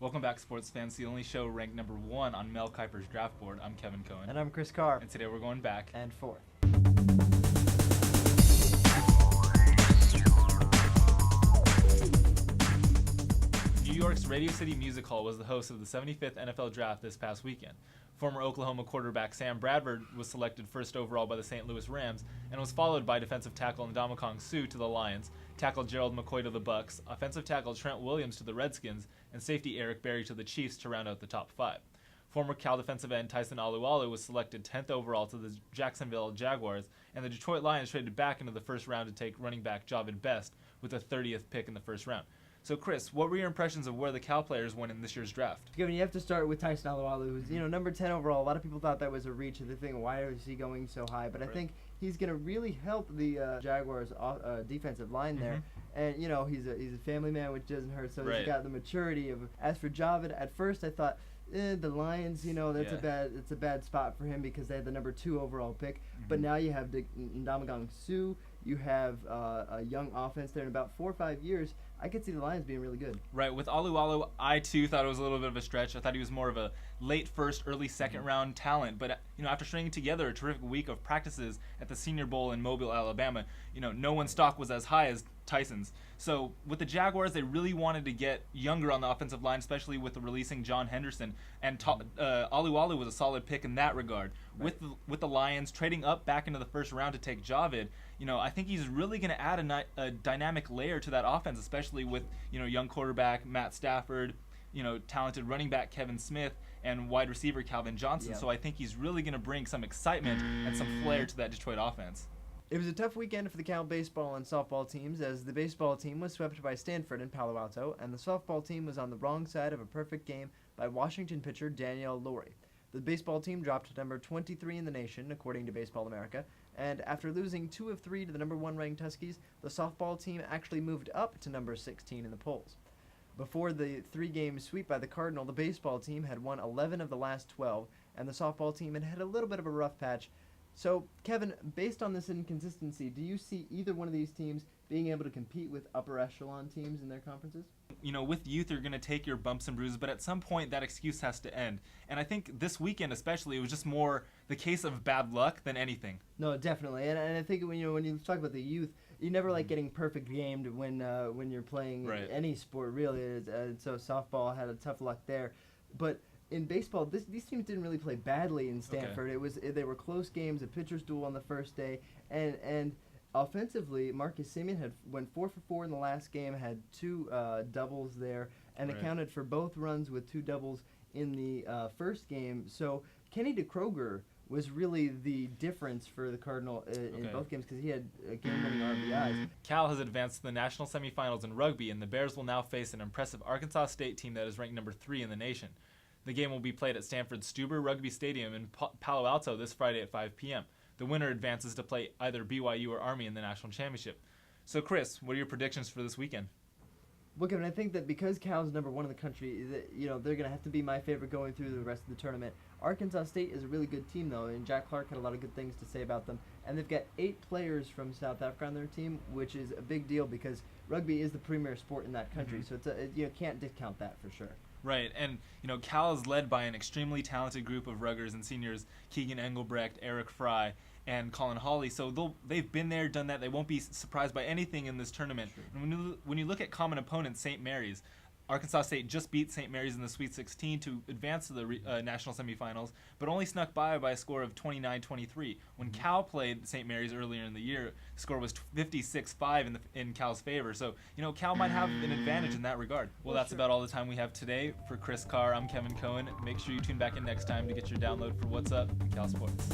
Welcome back, sports fans. The only show ranked number 1 on Mel Kiper's draft board. I'm Kevin Cohen. And I'm Chris Carr. And today we're going back. And forth. New York's Radio City Music Hall was the host of the 75th NFL Draft this past weekend. Former Oklahoma quarterback Sam Bradford was selected first overall by the St. Louis Rams and was followed by defensive tackle Ndamukong Suh to the Lions, tackle Gerald McCoy to the Bucks, offensive tackle Trent Williams to the Redskins, and safety Eric Berry to the Chiefs to round out the top 5. Former Cal defensive end Tyson Alualu was selected 10th overall to the Jacksonville Jaguars, and the Detroit Lions traded back into the first round to take running back Javid Best with the 30th pick in the first round. So, Chris, what were your impressions of where the Cal players went in this year's draft? Given you have to start with Tyson Alualu, who's number 10 overall. A lot of people thought that was a reach, and they think, why is he going so high? But I think he's going to really help the Jaguars' defensive line there. And he's a family man, which doesn't hurt. So he's got the maturity of. As for Javid, at first I thought the Lions, it's a bad spot for him because they had the number 2 overall pick. But now you have Ndamukong Suh. You have a young offense there in about 4 or 5 years. I could see the Lions being really good. Right. With Alualu, I too thought it was a little bit of a stretch. I thought he was more of a late first, early second round talent. But after stringing together a terrific week of practices at the Senior Bowl in Mobile, Alabama, no one's stock was as high as Tyson's. So with the Jaguars, they really wanted to get younger on the offensive line, especially with the releasing John Henderson. And Alualu was a solid pick in that regard. Right. With the Lions trading up back into the first round to take Javid, I think he's really going to add a dynamic layer to that offense, especially with young quarterback Matt Stafford, talented running back Kevin Smith, and wide receiver Calvin Johnson. So I think he's really going to bring some excitement and some flair to that Detroit offense. It was a tough weekend for the Cal baseball and softball teams, as the baseball team was swept by Stanford in Palo Alto, and the softball team was on the wrong side of a perfect game by Washington pitcher Danielle Laurie. The baseball team dropped to number 23 in the nation, according to Baseball America, and after losing 2 of 3 to the number 1 ranked Huskies, the softball team actually moved up to number 16 in the polls. Before the 3-game sweep by the Cardinal, the baseball team had won 11 of the last 12, and the softball team had had a little bit of a rough patch. So, Kevin, based on this inconsistency, do you see either one of these teams being able to compete with upper echelon teams in their conferences? With youth, you're going to take your bumps and bruises, but at some point that excuse has to end. And I think this weekend especially, it was just more the case of bad luck than anything. No, definitely. And I think when you talk about the youth, you never like getting perfect gamed when you're playing any sport, really. So softball had a tough luck there. But in baseball, these teams didn't really play badly in Stanford. They were close games, a pitcher's duel on the first day, and offensively, Marcus Semien went 4 for 4 in the last game, had 2 doubles there, and accounted for both runs with 2 doubles in the first game. So Kenny DeKroger was really the difference for the Cardinal in both games because he had game-winning RBIs. Cal has advanced to the national semifinals in rugby, and the Bears will now face an impressive Arkansas State team that is ranked number 3 in the nation. The game will be played at Stanford's Stuber Rugby Stadium in Palo Alto this Friday at 5 p.m. The winner advances to play either BYU or Army in the national championship. So, Chris, what are your predictions for this weekend? Well, Kevin, I think that because Cal's number 1 in the country, they're going to have to be my favorite going through the rest of the tournament. Arkansas State is a really good team, though, and Jack Clark had a lot of good things to say about them. And they've got 8 players from South Africa on their team, which is a big deal because rugby is the premier sport in that country. So you can't discount that for sure. Right, and Cal is led by an extremely talented group of ruggers and seniors: Keegan Engelbrecht, Eric Fry, and Colin Hawley. So they've been there, done that. They won't be surprised by anything in this tournament. Sure. And when you look at common opponents, St. Mary's, Arkansas State just beat St. Mary's in the Sweet 16 to advance to the national semifinals, but only snuck by a score of 29-23. When Cal played St. Mary's earlier in the year, the score was 56-5 in Cal's favor. So, Cal might have an advantage in that regard. Well, that's about all the time we have today. For Chris Carr, I'm Kevin Cohen. Make sure you tune back in next time to get your download for What's Up in Cal Sports.